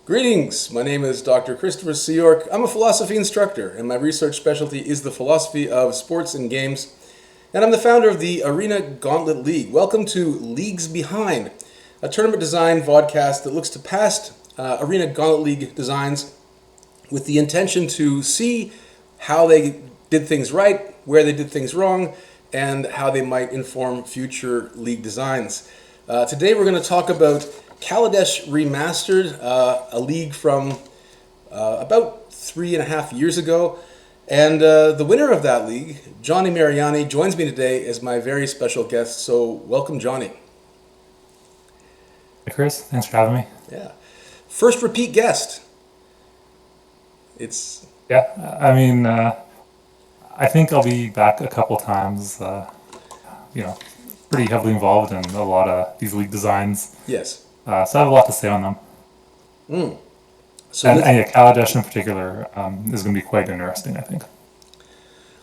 Greetings, my name is Dr. Christopher C. York. I'm a philosophy instructor, and my research specialty is the philosophy of sports and games. And I'm the founder of the Arena Gauntlet League. Welcome to Leagues Behind, a tournament design vodcast that looks to past Arena Gauntlet League designs with the intention to see how they did things right, where they did things wrong, and how they might inform future league designs. Today we're going to talk about Kaladesh Remastered, a league from about 3.5 years ago. And the winner of that league, Johnny Mariani, joins me today as my very special guest. So welcome, Johnny. Hey Chris, thanks for having me. Yeah. First repeat guest. It's... Yeah, I think I'll be back a couple times, pretty heavily involved in a lot of these league designs. Yes. So I have a lot to say on them. So And Kaladesh in particular is going to be quite interesting, I think.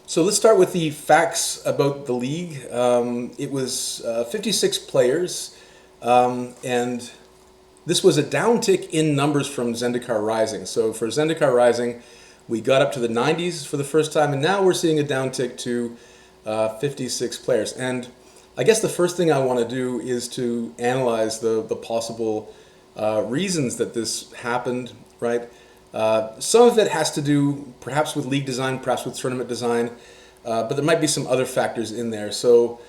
So let's start with the facts about the league. It was 56 players, and this was a downtick in numbers from Zendikar Rising. So for Zendikar Rising, we got up to the 90s for the first time, and now we're seeing a downtick to 56 players. And I guess the first thing I want to do is to analyze the possible reasons that this happened, right? Some of it has to do perhaps with league design, perhaps with tournament design, but there might be some other factors in there. So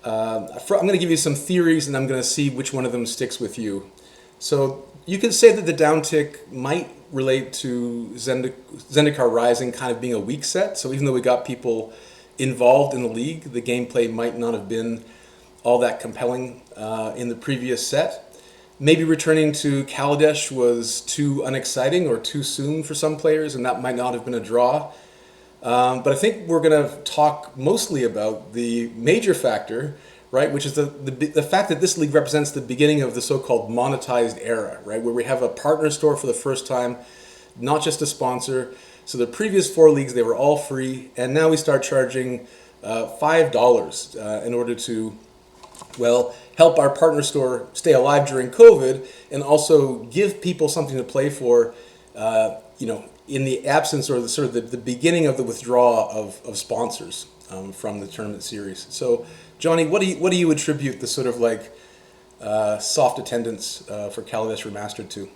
I'm going to give you some theories, and I'm going to see which one of them sticks with you. So you could say that the downtick might relate to Zendikar Rising kind of being a weak set. So even though we got people involved in the league, the gameplay might not have been all that compelling in the previous set. Maybe returning to Kaladesh was too unexciting or too soon for some players, and that might not have been a draw. But I think we're going to talk mostly about the major factor, right, which is the fact that this league represents the beginning of the so-called monetized era, right, where we have a partner store for the first time, not just a sponsor. So the previous 4 leagues, they were all free, and now we start charging $5 in order to, well, help our partner store stay alive during COVID and also give people something to play for, in the absence or the beginning of the withdrawal of sponsors from the tournament series. So, Johnny, what do you attribute the sort of like soft attendance for Kaladesh Remastered to?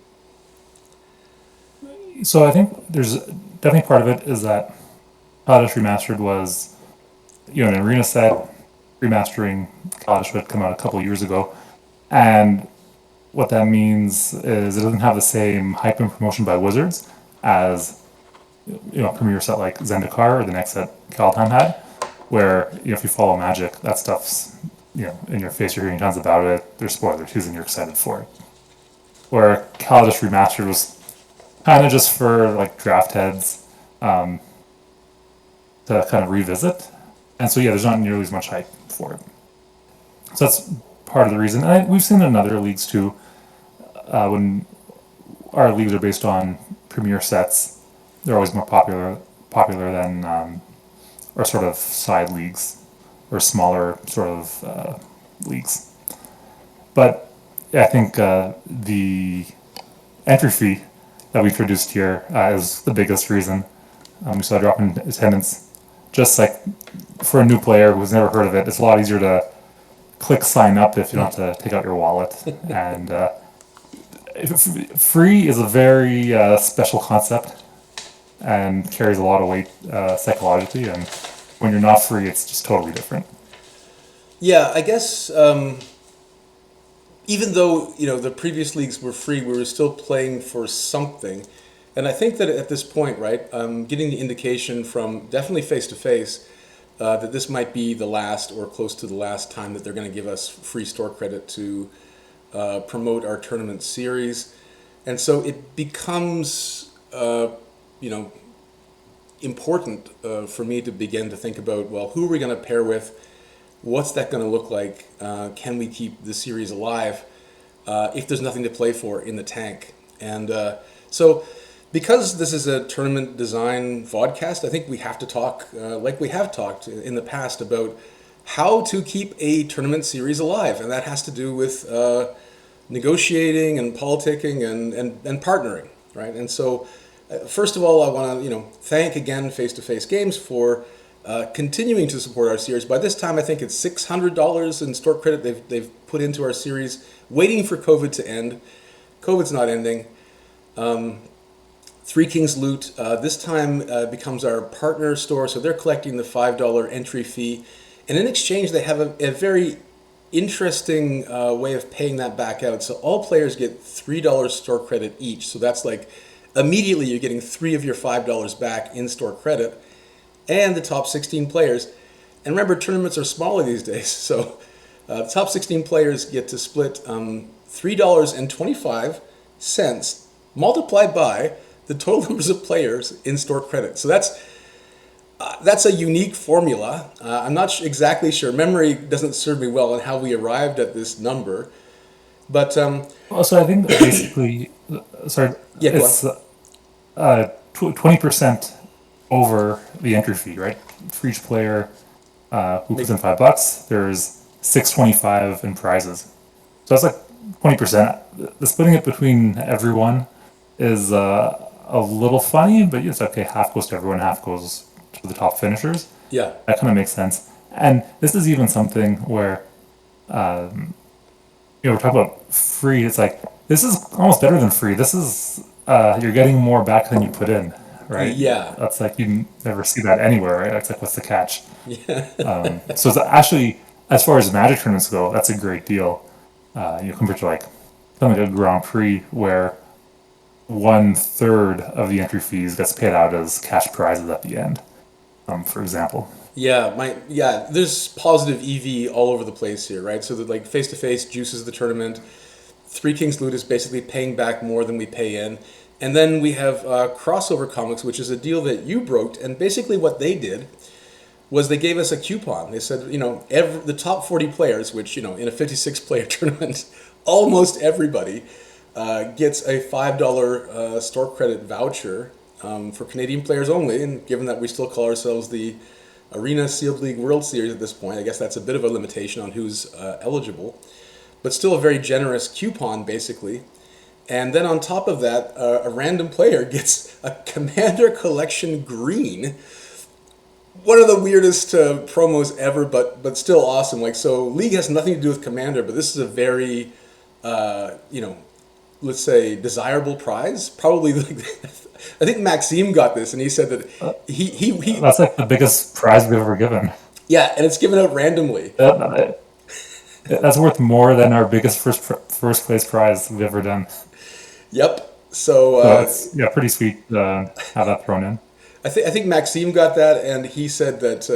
So I think there's definitely part of it is that Kaladesh Remastered was, an arena set. Remastering Kaladesh had come out a couple years ago, and what that means is it doesn't have the same hype and promotion by Wizards as premier set like Zendikar or the next set Kaldheim had, where if you follow Magic, that stuff's in your face. You're hearing tons about it. There's spoilers, and you're excited for it. Where Kaladesh Remastered was kind of just for like draft heads to kind of revisit, and so there's not nearly as much hype for it. So that's part of the reason. And we've seen it in other leagues too. When our leagues are based on premier sets, they're always more popular than or sort of side leagues or smaller sort of leagues. But I think the entry fee that we introduced here is the biggest reason. We saw a drop in attendance. Just like for a new player who's never heard of it, it's a lot easier to click sign up if you don't have to take out your wallet. And free is a very special concept and carries a lot of weight psychologically. And when you're not free, it's just totally different. Yeah, I guess even though the previous leagues were free, we were still playing for something. And I think that at this point, right, I'm getting the indication from definitely face-to-face that this might be the last or close to the last time that they're going to give us free store credit to promote our tournament series. And so it becomes, important for me to begin to think about, well, who are we going to pair with? What's that going to look like? Can we keep the series alive if there's nothing to play for in the tank? And so... because this is a tournament design vodcast, I think we have to talk, like we have talked in the past, about how to keep a tournament series alive. And that has to do with negotiating and politicking and partnering, right? And so, first of all, I want to thank again Face to Face Games for continuing to support our series. By this time, I think it's $600 in store credit they've put into our series, waiting for COVID to end. COVID's not ending. Three Kings Loot this time becomes our partner store, so they're collecting the $5 entry fee, and in exchange they have a very interesting way of paying that back out. So all players get $3 store credit each. So that's like immediately you're getting three of your $5 back in store credit, and the top 16 players. And remember, tournaments are smaller these days, so the top 16 players get to split $3.25 multiplied by the total numbers of players in store credit. So that's a unique formula. I'm not exactly sure. Memory doesn't serve me well on how we arrived at this number, but Well, so I think basically, sorry, yeah, go it's on. 20% over the entry fee, right? For each player who puts Make, in $5, there's 625 in prizes. So that's like 20%. The splitting it between everyone is a little funny, but it's okay. Half goes to everyone, half goes to the top finishers. yeah, That kind of makes sense. And this is even something where we're talking about free. It's like this is almost better than free. This is you're getting more back than you put in, right? yeah, That's like you never see that anywhere, right? That's like what's the catch? yeah, So it's actually, as far as Magic tournaments go, that's a great deal. Compared to like something like a Grand Prix where 1/3 of the entry fees gets paid out as cash prizes at the end, for example. yeah. There's positive EV all over the place here, right? So that like face to face juices the tournament. Three Kings Loot is basically paying back more than we pay in. And then we have Crossover Comics, which is a deal that you broke. And basically, what they did was they gave us a coupon. They said, the top 40 players, which, in a 56 player tournament, almost everybody gets a $5 store credit voucher for Canadian players only. And given that we still call ourselves the Arena Sealed League World Series at this point, I guess that's a bit of a limitation on who's eligible. But still a very generous coupon, basically. And then on top of that, a random player gets a Commander Collection Green. One of the weirdest promos ever, but still awesome. Like, so League has nothing to do with Commander, but this is a very, let's say, desirable prize. Probably, like, I think Maxime got this, and he said that he That's like the biggest prize we've ever given. yeah, and it's given out randomly. That's worth more than our biggest first place prize we've ever done. Yep. So So it's pretty sweet to have that thrown in. I think Maxime got that, and he said that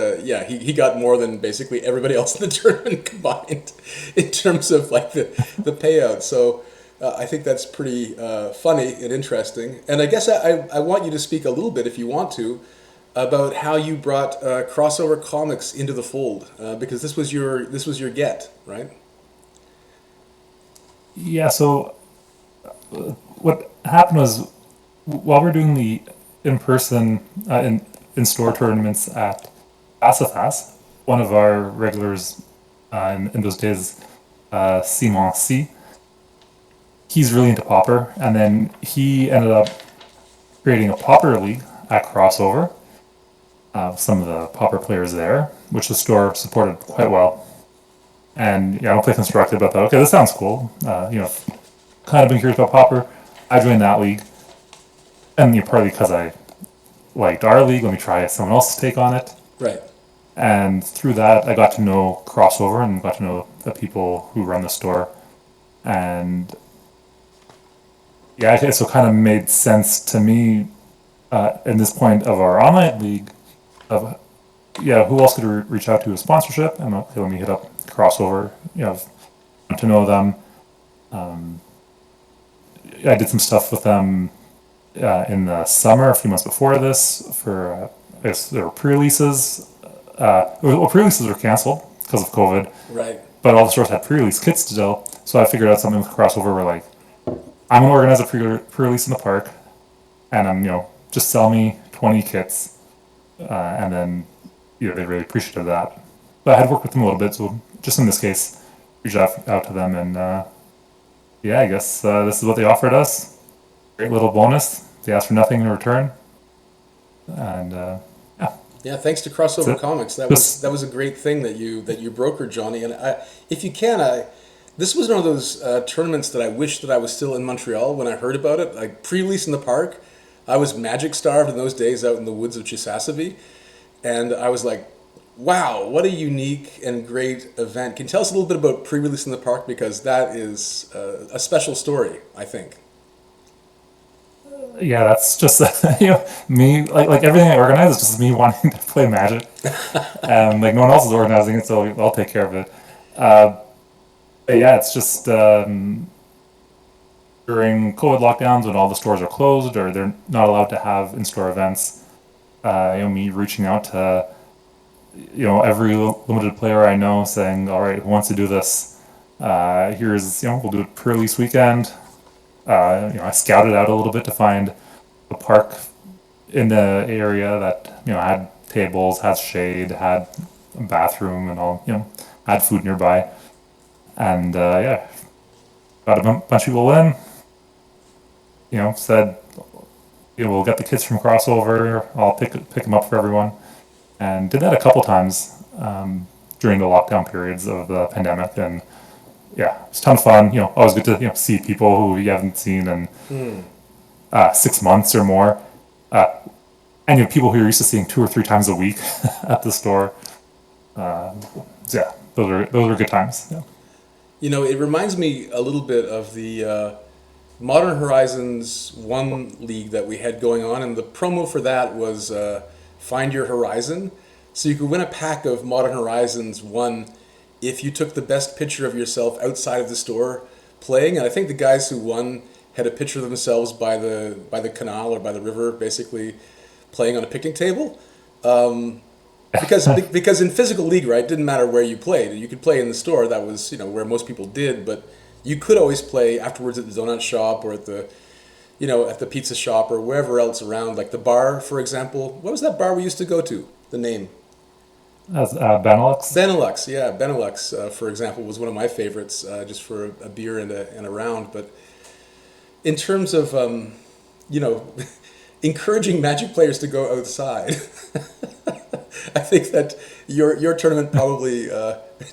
he got more than basically everybody else in the tournament combined in terms of like the payout. So I think that's pretty funny and interesting. And I guess I want you to speak a little bit, if you want to, about how you brought Crossover Comics into the fold, because this was your get, right? Yeah. So what happened was while we're doing the in-person in store tournaments at Asafas, one of our regulars in those days, Simon C. He's really into Pauper, and then he ended up creating a Pauper league at Crossover. Some of the Pauper players there, which the store supported quite well. And I don't play constructed, but I thought, okay, this sounds cool. Kind of been curious about Pauper. I joined that league, and partly because I liked our league, let me try someone else's take on it. Right. And through that, I got to know Crossover and got to know the people who run the store. And it so kind of made sense to me in this point of our online league of who else could we reach out to with sponsorship? And okay, let me hit up Crossover. To know them. I did some stuff with them in the summer, a few months before this, for I guess there were pre-releases. Pre-releases were canceled because of COVID, Right. but all the stores had pre-release kits still. So I figured out something with Crossover where like I'm gonna organize a pre-release in the park, and just sell me 20 kits, and then they really appreciated that. But I had worked with them a little bit, so just in this case, reach out to them and yeah, I guess this is what they offered us. Great little bonus. They asked for nothing in return, and yeah, Yeah, thanks to that's Crossover it. Comics. Just That was a great thing that you brokered, Johnny. And if you can, this was one of those tournaments that I wish that I was still in Montreal when I heard about it. Like pre-release in the park, I was magic starved in those days out in the woods of Chisasibi, and I was like, "Wow, what a unique and great event!" Can you tell us a little bit about pre-release in the park because that is a special story, I think. yeah, that's just me. Like everything I organize is just me wanting to play Magic, and like no one else is organizing it, so I'll take care of it. But yeah, it's just during COVID lockdowns when all the stores are closed or they're not allowed to have in-store events. Me reaching out to every limited player I know, saying, "All right, who wants to do this? Here's we'll do it pre-release weekend." I scouted out a little bit to find a park in the area that had tables, had shade, had a bathroom, and all had food nearby. And yeah, got a bunch of people in. Said we'll get the kids from crossover. I'll pick them up for everyone, and did that a couple times during the lockdown periods of the pandemic. And yeah, it's a ton of fun. Always good to see people who you haven't seen in 6 months or more. Uh, and people who you're used to seeing 2 or 3 times a week at the store. So yeah, those are good times. Yeah. You know, it reminds me a little bit of the Modern Horizons 1 league that we had going on, and the promo for that was Find Your Horizon. So you could win a pack of Modern Horizons 1 if you took the best picture of yourself outside of the store playing. And I think the guys who won had a picture of themselves by the canal or by the river, basically playing on a picnic table. Because in physical league, right, it didn't matter where you played. You could play in the store. That was where most people did. But you could always play afterwards at the donut shop or at the at the pizza shop or wherever else around. Like the bar, for example. What was that bar we used to go to? The name That's Benelux. Benelux. Yeah, Benelux, for example, was one of my favorites, just for a beer and a round. But in terms of you know encouraging Magic players to go outside. I think that your tournament probably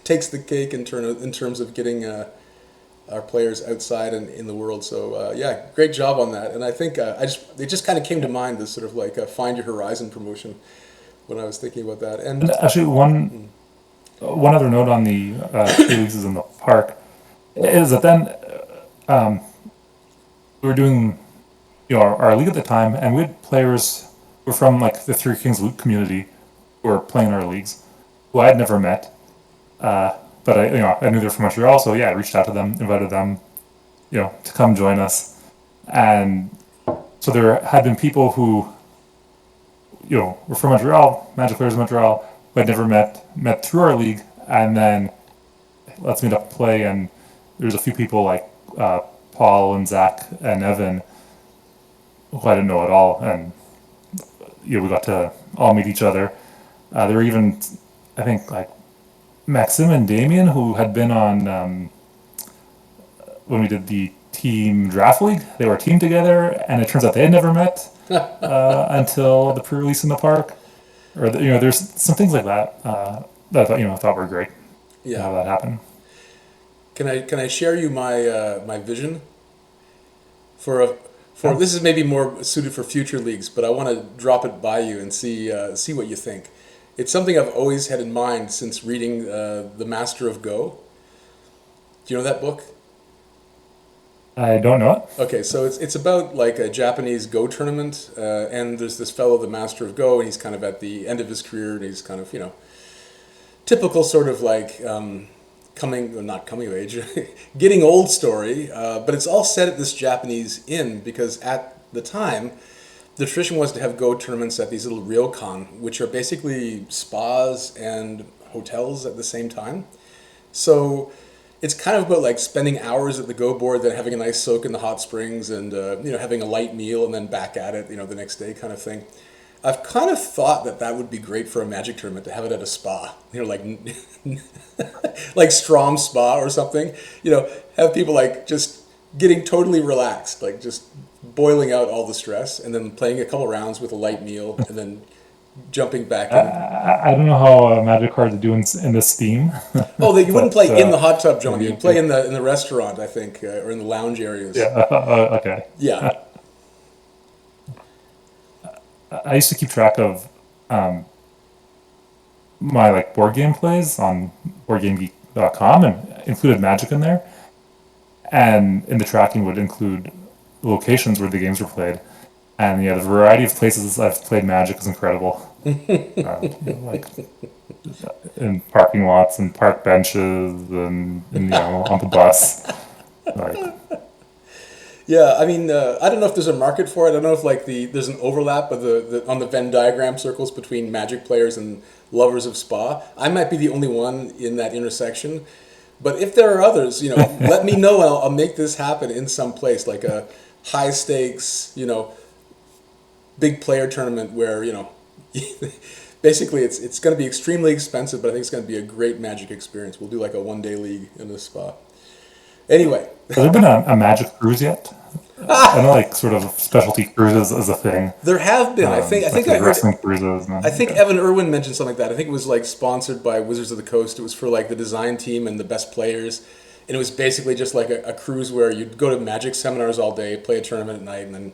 takes the cake in terms of getting our players outside and in the world. So yeah, great job on that. And I think it just kind of came to mind, this sort of like a Find Your Horizon promotion when I was thinking about that. And And actually, one other note on the pre-releases in the park is that then we were doing our league at the time, and we had players who were from like the Three Kings Loot community who were playing our leagues, who I had never met. But I knew they were from Montreal, so yeah, I reached out to them, invited them, to come join us, and so there had been people who were from Montreal, Magic players in Montreal, who I'd never met through our league, and then let's meet up and play. And there's a few people like Paul and Zach and Evan who I didn't know at all, and we got to all meet each other. There were even, I think, like Maxim and Damien, who had been on when we did the team draft league. They were a team together, and it turns out they had never met until the pre-release in the park. Or there's some things like that that I thought were great to yeah, have that happen. can I share you my my vision for a for Yeah. this is maybe more suited for future leagues, but I want to drop it by you and see what you think. It's something I've always had in mind since reading The Master of Go. Do you know that book? I don't know it. Okay, so it's about like a Japanese Go tournament, and there's this fellow, the Master of Go, and he's kind of at the end of his career, and he's kind of typical sort of like coming, well, not coming of age, getting old story, but it's all set at this Japanese inn because at the time the tradition was to have Go tournaments at these little ryokan, which are basically spas and hotels at the same time. So it's kind of about like spending hours at the Go board, then having a nice soak in the hot springs, and having a light meal, and then back at it, the next day, kind of thing. I've kind of thought that that would be great for a Magic tournament to have it at a spa, like like Strom Spa or something. Have people like just getting totally relaxed, like just boiling out all the stress, and then playing a couple rounds with a light meal, and then jumping back in. I don't know how Magic cards do in this Steam, Oh, you wouldn't but play in the hot tub, John. maybe You'd you play do. in the restaurant, I think, or in the lounge areas. Yeah. Okay. Yeah. I used to keep track of my like board game plays on BoardGameGeek.com and included Magic in there, and in the tracking would include locations where the games were played. And yeah, the variety of places I've played Magic is incredible. Like in parking lots and park benches and on the bus. Like Yeah, I mean, I don't know if there's a market for it. I don't know if like there's an overlap of the on the Venn diagram circles between Magic players and lovers of spa. I might be the only one in that intersection, but if there are others, let me know and I'll make this happen in some place like a high stakes, big player tournament where basically it's going to be extremely expensive, but I think it's going to be a great Magic experience. We'll do like a 1 day league in the spa. Anyway, has there been a Magic cruise yet? I know like sort of specialty cruises is a thing. there have been. I think Like I there's heard. wrestling cruises I and think yeah. Evan Irwin mentioned something like that. I think it was like sponsored by Wizards of the Coast. It was for like the design team and the best players, and it was basically just like a cruise where you'd go to Magic seminars all day, play a tournament at night, and then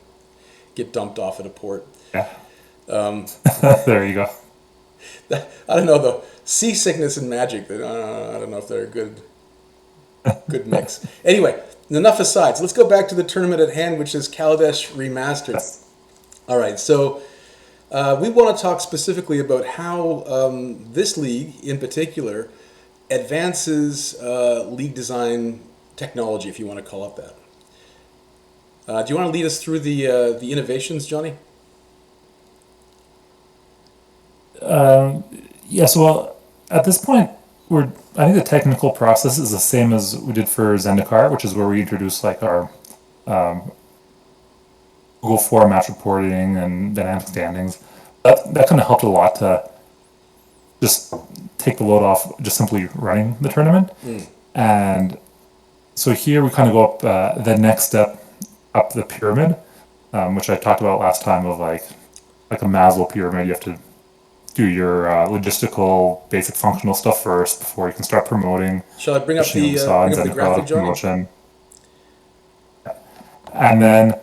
get dumped off at a port. Yeah. There you go. I don't know though. Seasickness and Magic. I don't know if they're a good mix. Anyway, enough asides. Let's go back to the tournament at hand, which is Kaladesh Remastered. Yes. All right, so we want to talk specifically about how this league, in particular, advances league design technology, if you want to call it that. Do you want to lead us through the innovations, Johnny? Yes. Well, at this point, I think the technical process is the same as we did for Zendikar, which is where we introduced like our Google form match reporting and dynamic standings. That kind of helped a lot to just take the load off just simply running the tournament. And so here we kind of go up the next step up the pyramid, which I talked about last time of like a Maslow pyramid. You have to do your logistical, basic functional stuff first before you can start promoting, Shall I bring up which we the saw in bring up the graphic, Zendikar Johnny? promotion. And then,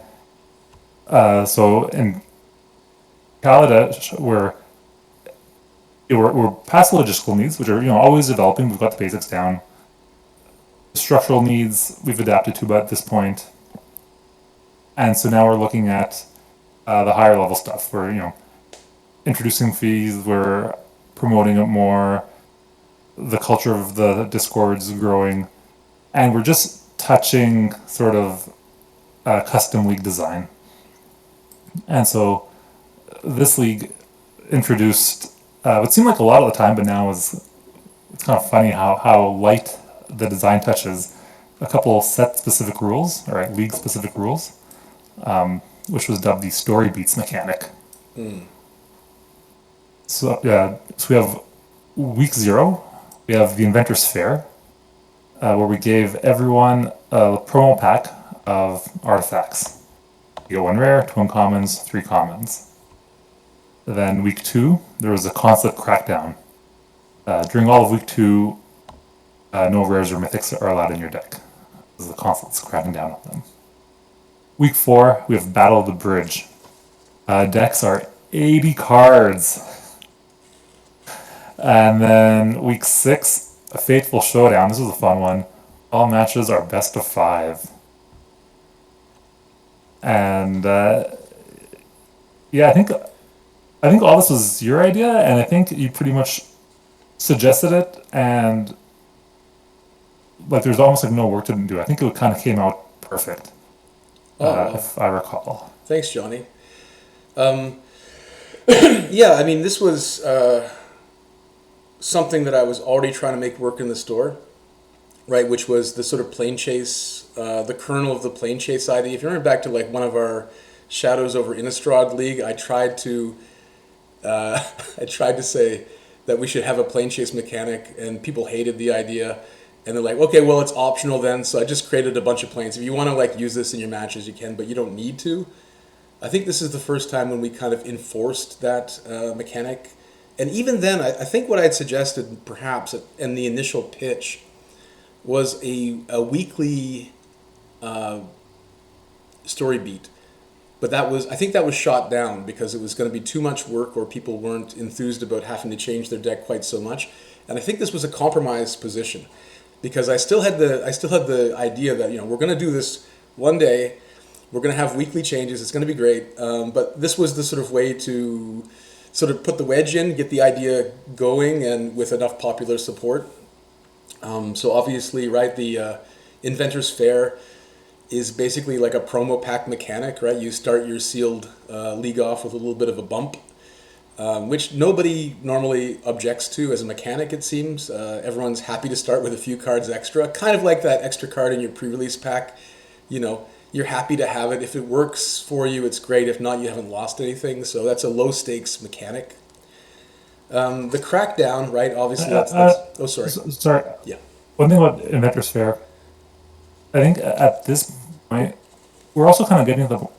so in Kaladesh, we're past the logistical needs, which are always developing. We've got the basics down. Structural needs we've adapted to by at this point, and so now we're looking at the higher level stuff. We're introducing fees. We're promoting it more. The culture of the Discord's growing, and we're just touching sort of custom league design. And so this league introduced what seemed like a lot of the time, but now it's kind of funny how light the design touches. A couple set specific rules, or league specific rules, which was dubbed the story beats mechanic. So we have week 0. We have the Inventor's Fair, where we gave everyone a promo pack of artifacts. You get 1 rare, 2 uncommons, 3 commons. Then week 2, there was a concept crackdown. During all of week 2, no rares or mythics are allowed in your deck. This is the concept's cracking down on them. Week 4, we have Battle of the Bridge. Decks are 80 cards. And then week 6, a Fateful Showdown. This was a fun one. All matches are best of 5. And yeah, I think all this was your idea, and I think you pretty much suggested it, and like there's almost like no work to do. I think it kind of came out perfect, Oh, wow. if I recall. Thanks, Johnny. Yeah, I mean, this was something that I was already trying to make work in the store, right? Which was the sort of plane chase, the kernel of the plane chase idea. If you remember back to like one of our Shadows over Innistrad League, I tried to say that we should have a plane chase mechanic, and people hated the idea. And they're like, okay, well, it's optional then. So I just created a bunch of planes. If you want to like use this in your matches, you can, but you don't need to. I think this is the first time when we kind of enforced that mechanic. And even then, I think what I'd suggested perhaps in the initial pitch was a weekly story beat. But I think that was shot down because it was going to be too much work or people weren't enthused about having to change their deck quite so much. And I think this was a compromise position because I still had the idea that, we're going to do this one day. We're going to have weekly changes. It's going to be great. But this was the sort of way to sort of put the wedge in, get the idea going, and with enough popular support. So obviously, right, the Inventors Fair is basically like a promo pack mechanic, right? You start your sealed league off with a little bit of a bump, which nobody normally objects to as a mechanic, it seems. Everyone's happy to start with a few cards extra, kind of like that extra card in your pre-release pack. You're happy to have it. If it works for you, it's great. If not, you haven't lost anything. So that's a low stakes mechanic. The crackdown, right? Obviously, oh, sorry. Sorry. Yeah. One thing about Inventors Fair, I think at this point, we're also kind of getting to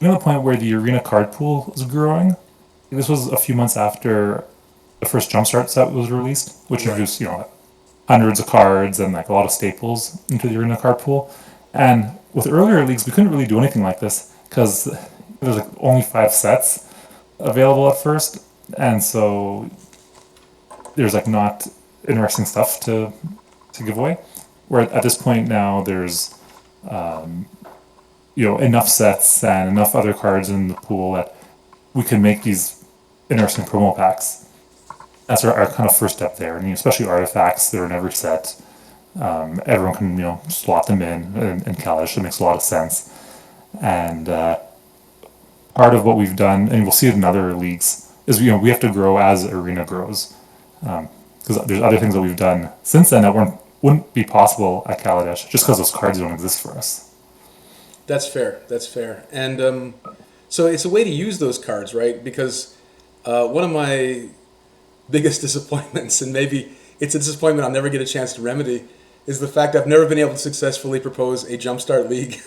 the point where the arena card pool is growing. This was a few months after the first Jumpstart set was released, which Right. introduced hundreds of cards and like a lot of staples into the arena card pool. And with earlier leagues, we couldn't really do anything like this because there's like only 5 sets available at first, and so there's like not interesting stuff to give away. Where at this point now, there's enough sets and enough other cards in the pool that we can make these interesting promo packs. That's our kind of first step there, and especially artifacts that are in every set. Everyone can slot them in Kaladesh. It makes a lot of sense. And part of what we've done, and we'll see it in other leagues, is we have to grow as Arena grows. Because there's other things that we've done since then that wouldn't be possible at Kaladesh just because those cards don't exist for us. That's fair. That's fair. And so it's a way to use those cards, right? Because one of my biggest disappointments, and maybe it's a disappointment I'll never get a chance to remedy, is the fact I've never been able to successfully propose a Jumpstart League.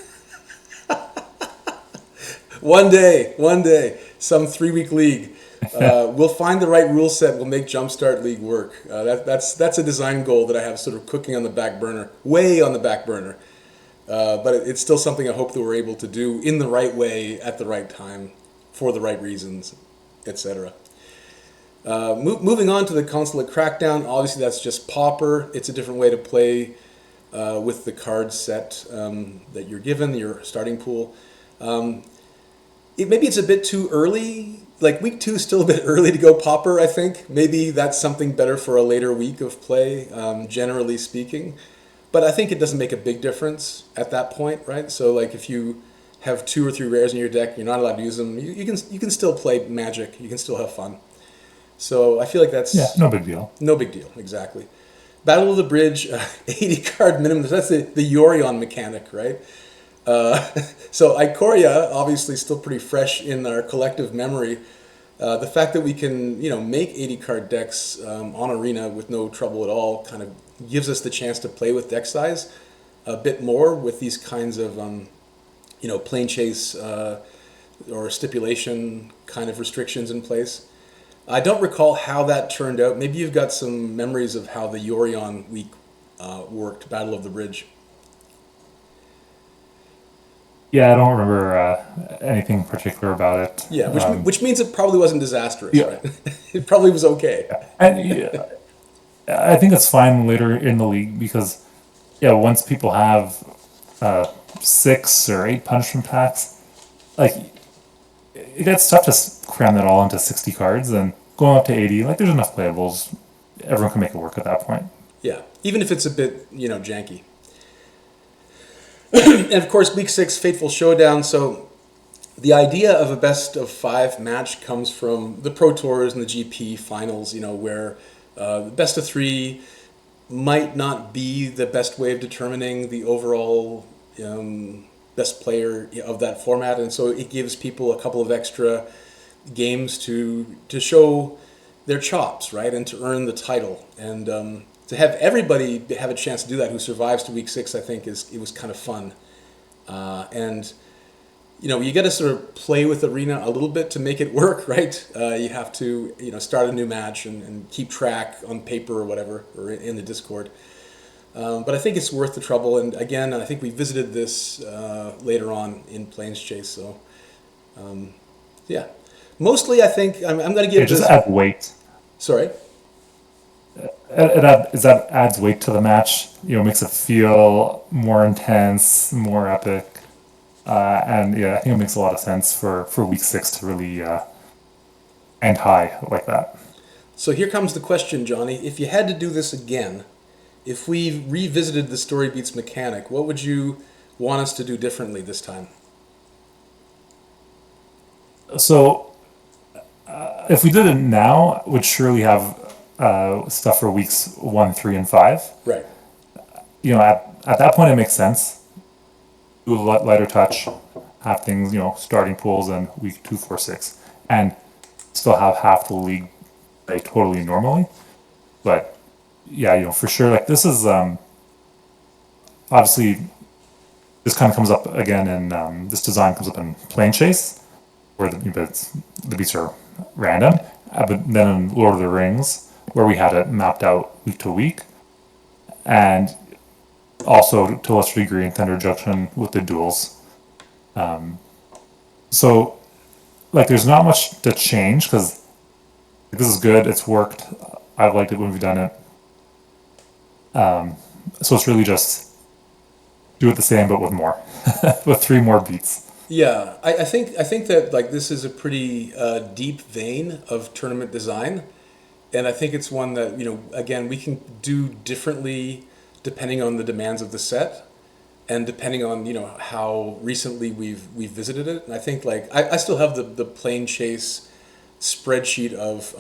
One day, some 3-week league. We'll find the right rule set. We'll make Jumpstart League work. That's a design goal that I have sort of cooking on the back burner, way on the back burner. But it's still something I hope that we're able to do in the right way at the right time for the right reasons, etc. Moving on to the Consulate Crackdown, obviously that's just Pauper. It's a different way to play with the card set that you're given, your starting pool. Maybe it's a bit too early. Like week 2 is still a bit early to go Pauper, I think. Maybe that's something better for a later week of play, generally speaking. But I think it doesn't make a big difference at that point, right? So like if you have 2 or 3 rares in your deck, you're not allowed to use them. You can still play Magic. You can still have fun. So I feel like that's no big deal. No big deal, exactly. Battle of the Bridge, 80 card minimum. That's the Yorion mechanic, right? So Ikoria, obviously still pretty fresh in our collective memory. The fact that we can, make 80 card decks on Arena with no trouble at all kind of gives us the chance to play with deck size a bit more with these kinds of, plane chase or stipulation kind of restrictions in place. I don't recall how that turned out. Maybe you've got some memories of how the Yorion week worked, Battle of the Bridge. Yeah, I don't remember anything particular about it. Yeah, which means it probably wasn't disastrous, Yeah. right? It probably was okay. And I think it's fine later in the league because, once people have 6 or 8 punishment packs, like it gets tough to cram that all into 60 cards, and going up to 80, like there's enough playables. Everyone can make it work at that point. Yeah, even if it's a bit, janky. And of course, week 6, Fateful Showdown. So the idea of a best of 5 match comes from the Pro Tours and the GP finals, where the best of 3 might not be the best way of determining the overall best player of that format. And so it gives people a couple of extra games to show their chops, right, and to earn the title. And to have everybody have a chance to do that who survives to week 6, I think it was kind of fun. And you got to sort of play with Arena a little bit to make it work, right? You have to start a new match and keep track on paper or whatever, or in the Discord. But I think it's worth the trouble. And again, I think we visited this later on in Plains Chase. So yeah, mostly I think I'm going to give It just this. adds weight. Sorry. That adds weight to the match. Makes it feel more intense, more epic. And yeah, I think it makes a lot of sense for week 6 to really end high like that. So here comes the question, Johnny. If you had to do this again, if we revisited the Story Beats mechanic, what would you want us to do differently this time? So if we did it now, we'd surely have stuff for weeks 1, 3, and 5. Right. At that point, it makes sense. Do a lighter touch, have things, starting pools in week 2, 4, 6, and still have half the league play totally normally. But yeah, for sure, like this is obviously this kind of comes up again in this design comes up in Plane Chase, where the beats are random. But then in Lord of the Rings, where we had it mapped out week to week, and also to a lesser degree in Thunder Junction with the duels. So, like, there's not much to change because this is good. It's worked. I've liked it when we've done it. So it's really just do it the same but with more, with 3 more beats. Yeah, I think that like this is a pretty deep vein of tournament design, and I think it's one that again we can do differently depending on the demands of the set, and depending on how recently we've visited it. And I think like I still have the Plane Chase spreadsheet of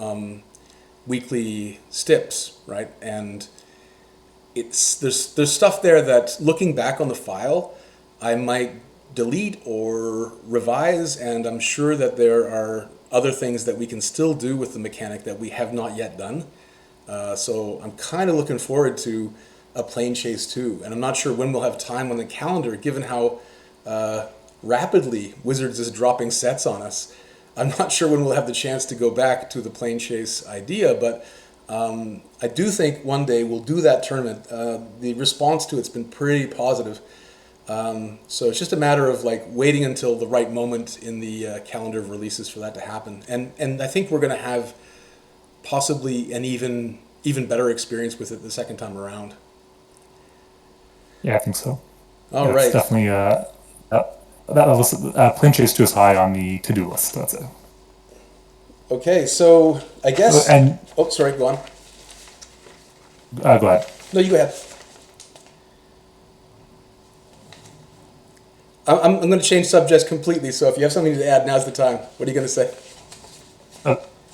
weekly stips, right? And there's stuff there that looking back on the file, I might delete or revise, and I'm sure that there are other things that we can still do with the mechanic that we have not yet done. So I'm kind of looking forward to a Plane Chase 2, and I'm not sure when we'll have time on the calendar, given how rapidly Wizards is dropping sets on us. I'm not sure when we'll have the chance to go back to the Plane Chase idea, but I do think one day we'll do that tournament. The response to it's been pretty positive. So it's just a matter of like waiting until the right moment in the calendar of releases for that to happen. And I think we're going to have possibly an even better experience with it the second time around. Yeah, I think so. All Yeah, right. it's definitely Plane Chase 2 is high on the to-do list. That's it. Okay, so I guess. And Oh, sorry. Go on. go ahead. No, you go ahead. I'm going to change subjects completely. So if you have something to add, now's the time. What are you going to say?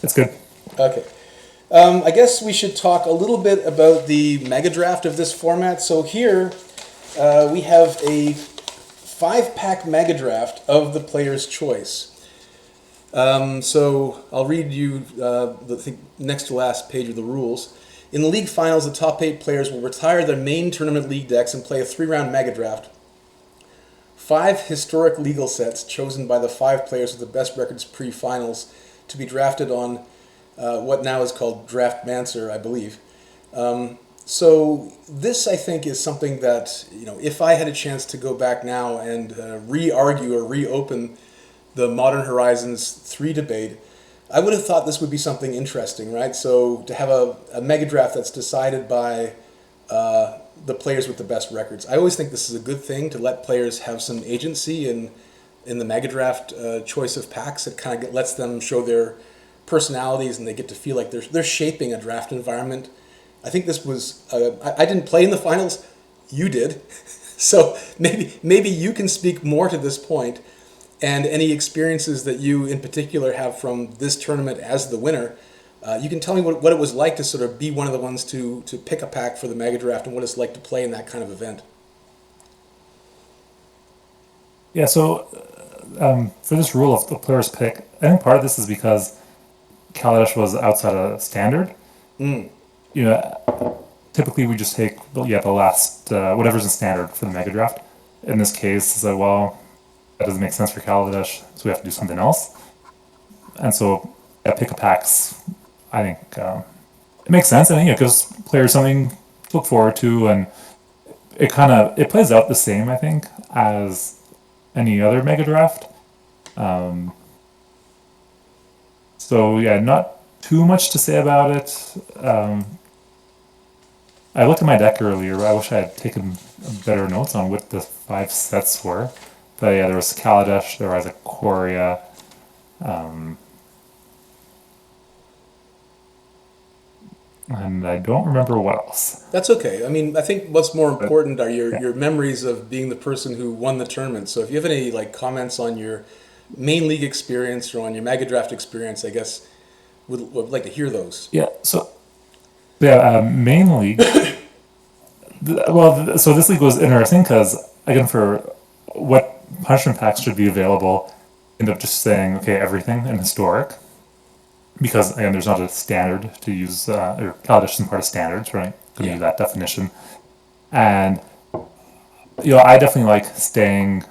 It's good. Okay. I guess we should talk a little bit about the mega draft of this format. So here we have a 5-pack mega draft of the player's choice. So I'll read you the next to last page of the rules. In the league finals, the top 8 players will retire their main tournament league decks and play a 3-round mega draft. 5 historic legal sets chosen by the 5 players with the best records pre-finals to be drafted on what now is called Draft Mancer, I believe. So this, I think, is something that, if I had a chance to go back now and re-argue or reopen the Modern Horizons 3 debate, I would have thought this would be something interesting, right? So to have a mega draft that's decided by the players with the best records. I always think this is a good thing to let players have some agency in the mega draft choice of packs. It kind of lets them show their personalities, and they get to feel like they're shaping a draft environment. I think this was I didn't play in the finals. You did, so maybe you can speak more to this point, and any experiences that you in particular have from this tournament as the winner. You can tell me what it was like to sort of be one of the ones to pick a pack for the mega draft, and what it's like to play in that kind of event. Yeah, so for this rule of the player's pick, I think part of this is because Kaladesh was outside of standard. You know, typically we just take the last whatever's in standard for the mega draft. In this case, it's like, well, that doesn't make sense for Kaladesh, so we have to do something else. And so, yeah, pick a packs. I think it makes sense, and it gives players something to look forward to, and it plays out the same, I think, as any other mega draft. So yeah, not too much to say about it. I looked at my deck earlier. I wish I had taken better notes on what the 5 sets were. But yeah, there was Kaladesh, there was a Korea, and I don't remember what else. That's okay. I mean, I think what's more But important are your, yeah, your memories of being the person who won the tournament. So if you have any like comments on your main league experience or on your Mega Draft experience, I guess would like to hear those. yeah. So yeah, mainly. So this league was interesting because again, for what punishment packs should be available, end up just saying okay, everything in historic, because again, there's not a standard to use, or Kaladesh isn't part of standards, right? Couldn't Yeah. use that definition. And I definitely like staying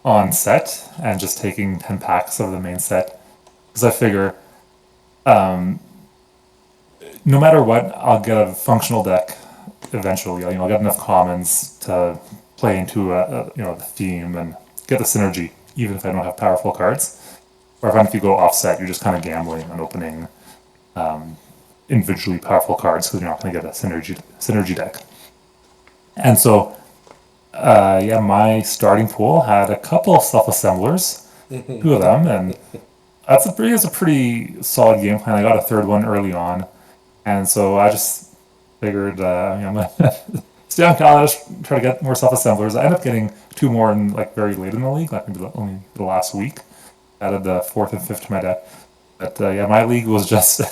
on set and just taking 10 packs of the main set because I figure no matter what, I'll get a functional deck eventually. I'll get enough commons to play into the theme and get the synergy, even if I don't have powerful cards. Or if you go offset, you're just kind of gambling on opening individually powerful cards because you're not going to get a synergy deck. And so, yeah, my starting pool had a couple self assemblers, 2 of them, and that's a pretty solid game plan. I got a third one early on, and so I just figured I'm gonna stay on college, try to get more self assemblers. I ended up getting 2 more in like very late in the league, like maybe only the last week. Added the 4th and 5th to my deck, but yeah, my league was just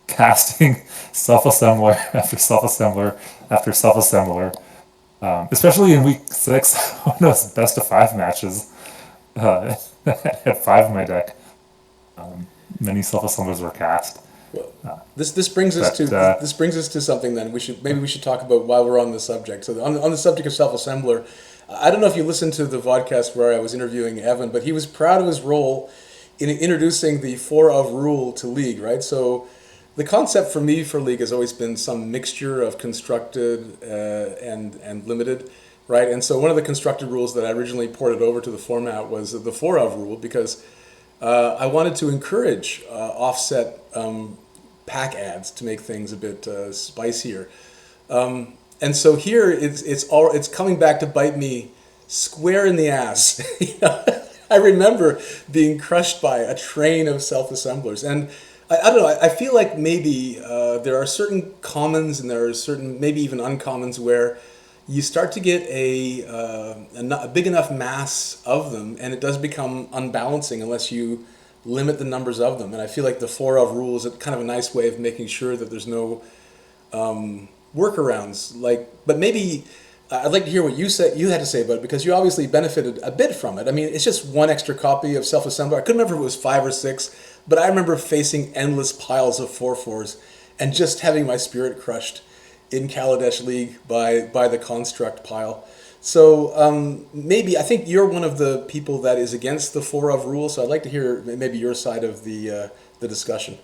casting self assembler after self assembler after self assembler. Especially in week 6, one of those best of 5 matches. I had 5 in my deck. Many self assemblers were cast. Well, this brings us to But this brings us to something. Then we should talk about while we're on the subject. So on the subject of self assembler, I don't know if you listened to the podcast where I was interviewing Evan, but he was proud of his role in introducing the 4 of rule to League. Right, so. The concept for me for League has always been some mixture of constructed and limited, right? And so one of the constructed rules that I originally ported over to the format was the 4 of rule because I wanted to encourage offset pack ads to make things a bit spicier. And so here it's coming back to bite me square in the ass. I remember being crushed by a train of self-assemblers and. I don't know. I feel like maybe there are certain commons and there are certain maybe even uncommons where you start to get a big enough mass of them, and it does become unbalancing unless you limit the numbers of them. And I feel like the 4 of rule is kind of a nice way of making sure that there's no workarounds. But maybe I'd like to hear what you had to say about it because you obviously benefited a bit from it. I mean, it's just 1 extra copy of Self Assembler. I couldn't remember if it was 5 or 6. But I remember facing endless piles of 4/4s and just having my spirit crushed in Kaladesh League by the construct pile. So maybe I think you're one of the people that is against the 4 of rule. So I'd like to hear maybe your side of the discussion.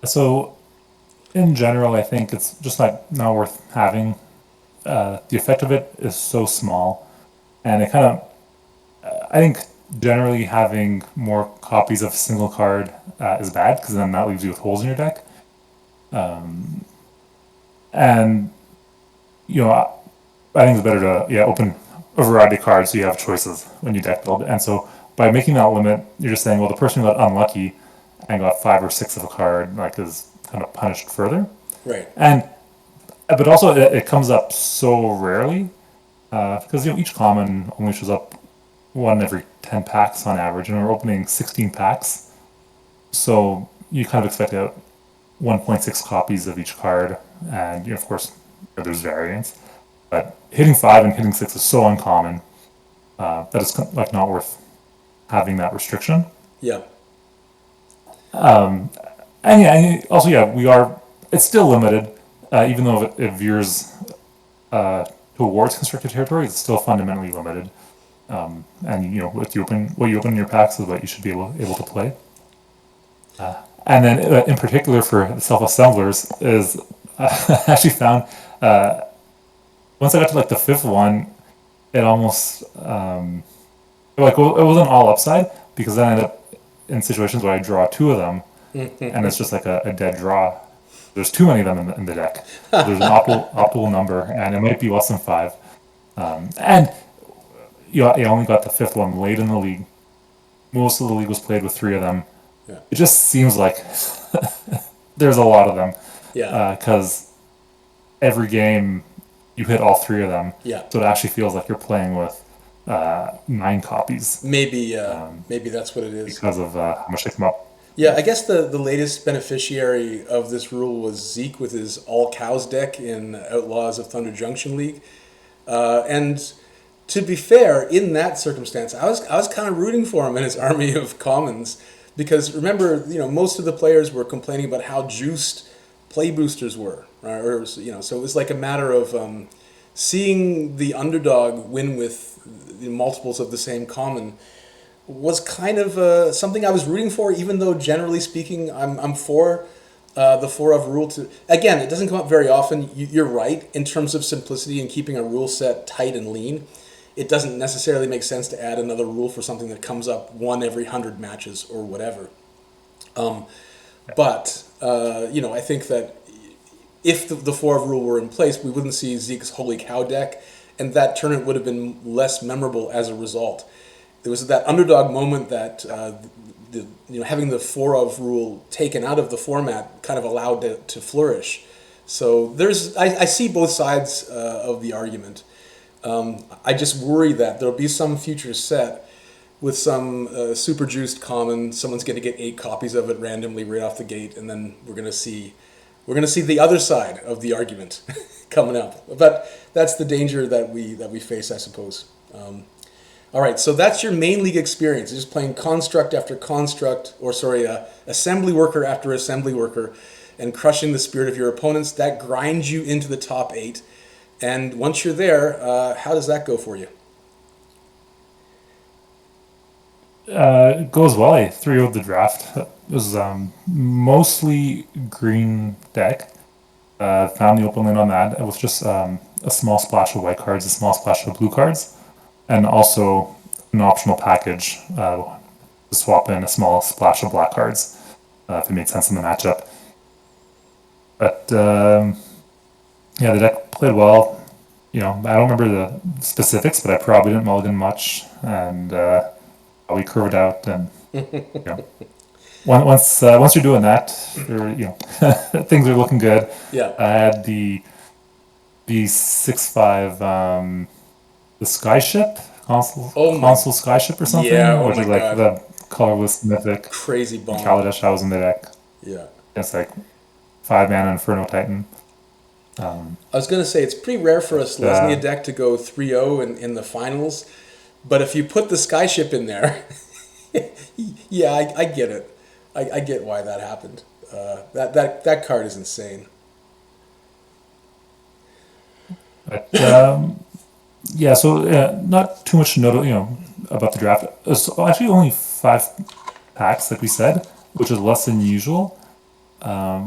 so in general, I think it's just not worth having. The effect of it is so small, and it kind of I think generally having more copies of a single card is bad because then that leaves you with holes in your deck. And I think it's better to open a variety of cards so you have choices when you deck build. And so by making that limit, you're just saying, well, the person who got unlucky and got 5 or 6 of a card is kind of punished further. Right. And but also it comes up so rarely because each common only shows up 1 every 10 packs on average, and we're opening 16 packs. So you kind of expect out 1.6 copies of each card, and of course there's variants. But hitting 5 and hitting 6 is so uncommon that it's not worth having that restriction. Yeah. And also we are. It's still limited, even though it veers towards constricted territory, it's still fundamentally limited. And what you open in your packs is what you should be able to play. And then, in particular for self-assemblers, is I actually found once I got to like the fifth one, it almost like it wasn't all upside because then I ended up in situations where I draw two of them, and it's just like a dead draw. There's too many of them in the deck. There's an optimal number, and it might be less than five. And I only got the fifth one late in the league. Most of the league was played with three of them. Yeah. It just seems like there's a lot of them. Yeah. Because every game you hit all three of them. Yeah. So it actually feels like you're playing with 9 copies. Maybe that's what it is. Because of how much they come up. Yeah, I guess the latest beneficiary of this rule was Zeke with his all cows deck in Outlaws of Thunder Junction League. And to be fair, in that circumstance, I was kind of rooting for him in his army of commons because remember, most of the players were complaining about how juiced play boosters were, right? Or so it was like a matter of seeing the underdog win with multiples of the same common was kind of something I was rooting for, even though generally speaking, I'm for the 4 of rule. Again, it doesn't come up very often. You're right in terms of simplicity and keeping a rule set tight and lean. It doesn't necessarily make sense to add another rule for something that comes up one every 100 matches or whatever. But I think that if the 4 of rule were in place, we wouldn't see Zeke's Holy Cow deck, and that tournament would have been less memorable as a result. There was that underdog moment that having the 4 of rule taken out of the format kind of allowed it to flourish. So I see both sides of the argument. I just worry that there'll be some future set with some super juiced common. Someone's going to get 8 copies of it randomly right off the gate, and then we're going to see the other side of the argument coming up. But that's the danger that we face, I suppose. All right, so that's your main league experience, just playing construct after construct, assembly worker after assembly worker, and crushing the spirit of your opponents. That grinds you into the top 8. And once you're there, how does that go for you? It goes well. I 3-0'd the draft. It was mostly green deck. Found the open lane on that. It was just a small splash of white cards, a small splash of blue cards, and also an optional package to swap in a small splash of black cards if it made sense in the matchup. But yeah, the deck played well. I don't remember the specifics, but I probably didn't mulligan much, and we curved out. And once you're doing that, things are looking good. Yeah, I had the 6/5 the Skyship console Skyship or something, which is like God. The colorless mythic crazy bomb. Kaladesh I was in the deck. Yeah, it's like 5-mana Inferno Titan. I was going to say, it's pretty rare for a Selesnya deck to go 3-0 in the finals, but if you put the Skyship in there, yeah, I get it. I get why that happened. That card is insane. But, yeah, so not too much to note, about the draft. It's actually only 5 packs, like we said, which is less than usual,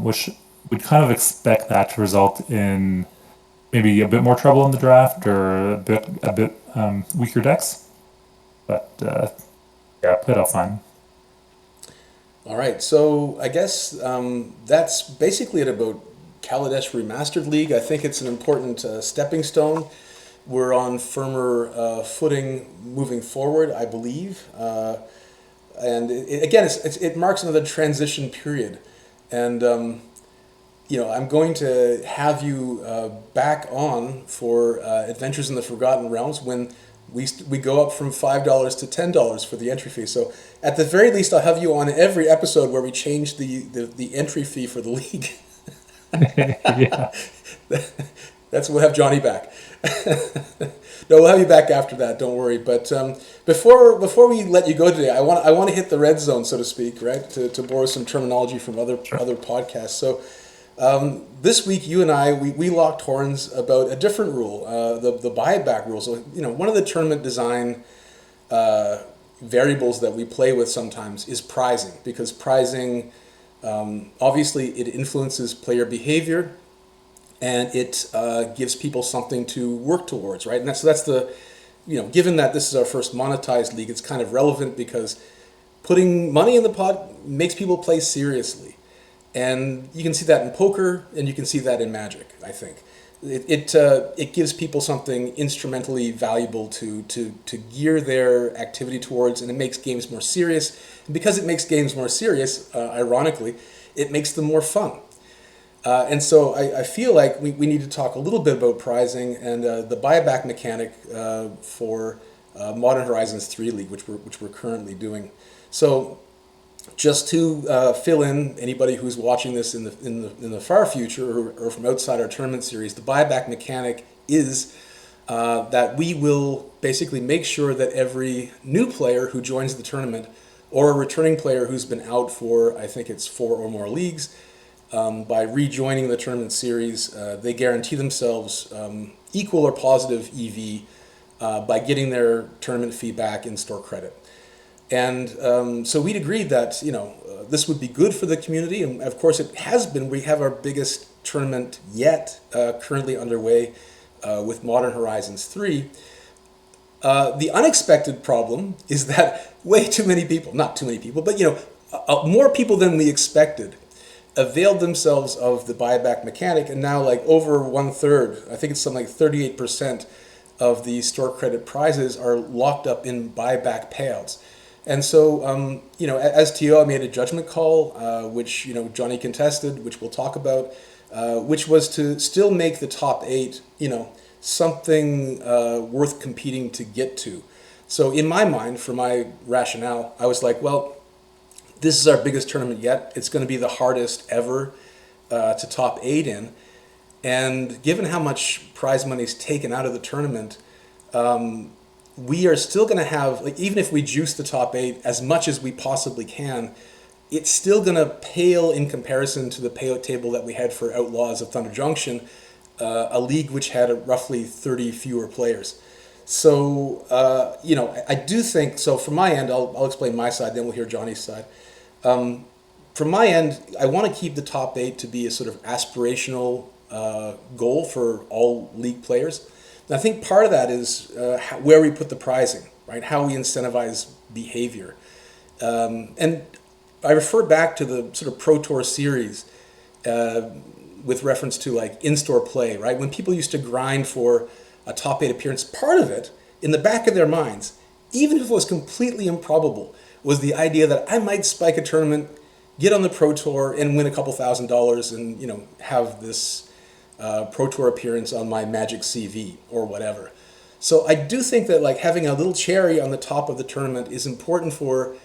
which we'd kind of expect that to result in maybe a bit more trouble in the draft or a bit weaker decks. But yeah, played out fine. All right, so I guess that's basically it about Kaladesh Remastered League. I think it's an important stepping stone. We're on firmer footing moving forward, I believe. And it marks another transition period. And I'm going to have you back on for Adventures in the Forgotten Realms when we go up from $5 to $10 for the entry fee. So at the very least, I'll have you on every episode where we change the entry fee for the league. Yeah. We'll have Johnny back. No, we'll have you back after that. Don't worry. But before we let you go today, I want to hit the red zone, so to speak, right? To borrow some terminology from other podcasts. So This week, you and I, we locked horns about a different rule, the buyback rule. So, one of the tournament design variables that we play with sometimes is prizing, because prizing, obviously, it influences player behavior, and it gives people something to work towards, right? And that's the, given that this is our first monetized league, it's kind of relevant because putting money in the pot makes people play seriously. And you can see that in poker, and you can see that in Magic, I think. It gives people something instrumentally valuable to gear their activity towards, and it makes games more serious. And because it makes games more serious, ironically, it makes them more fun. And so I feel like we need to talk a little bit about prizing and the buyback mechanic for Modern Horizons 3 League, which we're currently doing. So just to fill in anybody who's watching this in the far future or from outside our tournament series, the buyback mechanic is that we will basically make sure that every new player who joins the tournament or a returning player who's been out for, I think it's 4 or more leagues, by rejoining the tournament series, they guarantee themselves equal or positive EV by getting their tournament fee back in store credit. And so we'd agreed that this would be good for the community, and of course it has been. We have our biggest tournament yet currently underway with Modern Horizons 3. The unexpected problem is that way too many people, not too many people, but more people than we expected availed themselves of the buyback mechanic, and now like over 1/3, I think it's something like 38% of the store credit prizes are locked up in buyback payouts. And so, as TO, I made a judgment call, which Johnny contested, which we'll talk about, which was to still make the top 8, something worth competing to get to. So in my mind, for my rationale, I was like, well, this is our biggest tournament yet. It's going to be the hardest ever to top 8 in. And given how much prize money is taken out of the tournament, we are still going to have, like, even if we juice the top 8 as much as we possibly can, it's still going to pale in comparison to the payout table that we had for Outlaws of Thunder Junction, a league which had roughly 30 fewer players. So, I do think, so from my end, I'll explain my side, then we'll hear Johnny's side. From my end, I want to keep the top 8 to be a sort of aspirational goal for all league players. And I think part of that is where we put the prizing, right? How we incentivize behavior. And I refer back to the sort of Pro Tour series with reference to like in-store play, right? When people used to grind for a top 8 appearance, part of it, in the back of their minds, even if it was completely improbable, was the idea that I might spike a tournament, get on the Pro Tour, and win a couple $1,000s, and have this Pro Tour appearance on my Magic CV or whatever. So I do think that like having a little cherry on the top of the tournament is important for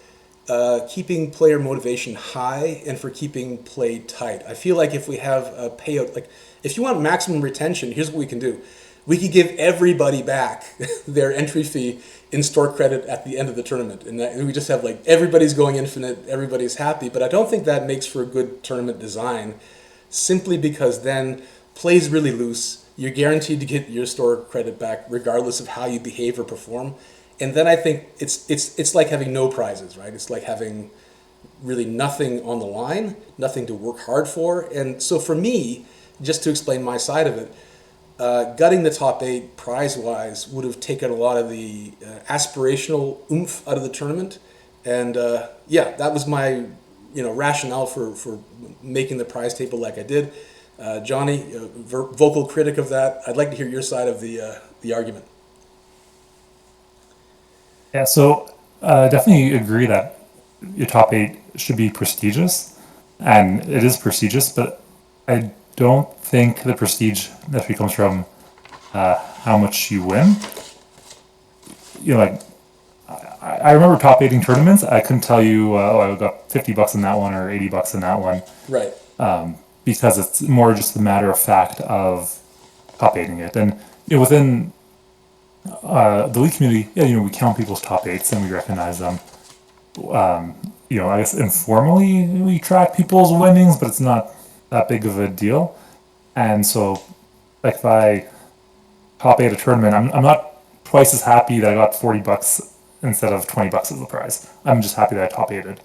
keeping player motivation high and for keeping play tight. I feel like if we have a payout, like if you want maximum retention, here's what we can do. We could give everybody back their entry fee in store credit at the end of the tournament. And we just have like everybody's going infinite, everybody's happy. But I don't think that makes for a good tournament design, simply because then play's really loose. You're guaranteed to get your store credit back regardless of how you behave or perform. And then I think it's like having no prizes, right? It's like having really nothing on the line, nothing to work hard for. And so for me, just to explain my side of it, gutting the top 8 prize-wise would have taken a lot of the aspirational oomph out of the tournament. And that was my rationale for making the prize table like I did. Johnny, vocal critic of that, I'd like to hear your side of the argument. Yeah, so definitely agree that your top 8 should be prestigious, and it is prestigious, but I don't think the prestige necessarily comes from how much you win. Like I remember top 8ing tournaments. I couldn't tell you, I got $50 in that one or $80 in that one. Right. Because it's more just a matter of fact of top 8ing it, and within the league community, we count people's top 8s and we recognize them. I guess informally we track people's winnings, but it's not that big of a deal. And so, like, if I top eight a tournament, I'm not twice as happy that I got $40 instead of $20 as the prize. I'm just happy that I top eighted.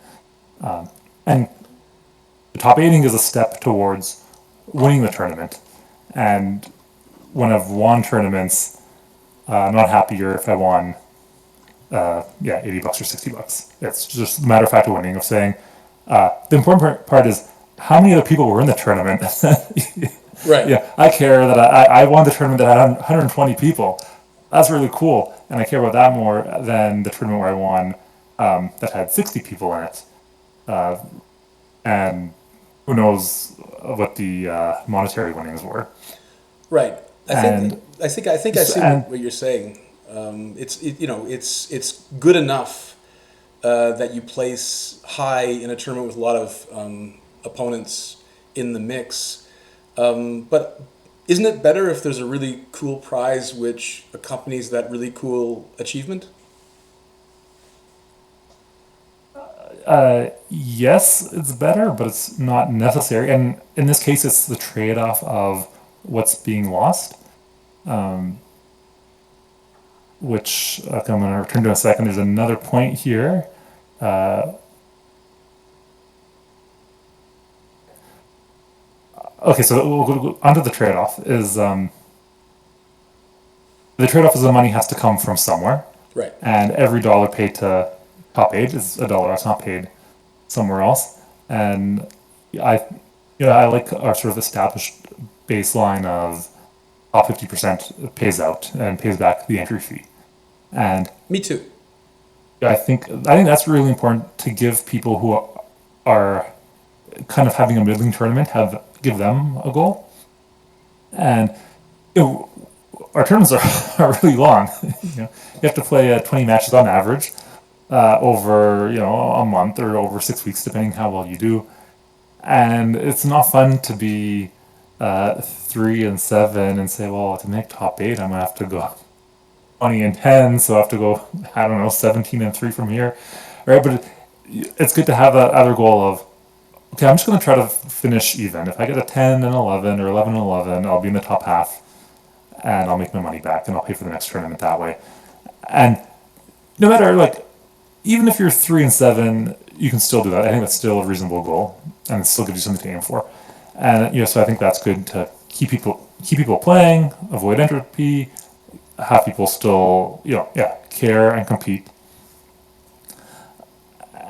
And the top eighting is a step towards winning the tournament. And when I've won tournaments, I'm not happier if I won, $80 or $60. It's just a matter of fact of winning, of saying, the important part is how many other people were in the tournament. Right. Yeah, I care that I won the tournament that had 120 people. That's really cool. And I care about that more than the tournament where I won that had 60 people in it. And who knows what the monetary winnings were. Right. And I think I see and what you're saying. It's good enough that you place high in a tournament with a lot of opponents in the mix. But isn't it better if there's a really cool prize which accompanies that really cool achievement? yes, it's better, but it's not necessary. And in this case, it's the trade-off of what's being lost, which okay, I'm going to return to in a second. There's another point here. Okay, so we'll go onto the trade-off. The trade-off is the money has to come from somewhere, Right. and every dollar paid to top eight is a dollar that's not paid somewhere else. And I, I like our sort of established baseline of top 50% pays out and pays back the entry fee. And Me too. I think that's really important to give people who are kind of having a middling tournament give them a goal. And you know, our tournaments are really long. You have to play 20 matches on average over a month or over 6 weeks, depending how well you do. And it's not fun to be 3-7 and say, well, to make top eight, I'm gonna have to go 20-10, so I have to go, I don't know, 17-3 from here, right? But it's good to have that other goal of, okay, I'm just gonna try to finish even. If I get a 10-11 or 11-11, I'll be in the top half, and I'll make my money back, and I'll pay for the next tournament that way. And no matter like, even if you're 3-7, you can still do that. I think that's still a reasonable goal, and it still gives you something to aim for. And so I think that's good to keep people playing, avoid entropy, have people still care and compete.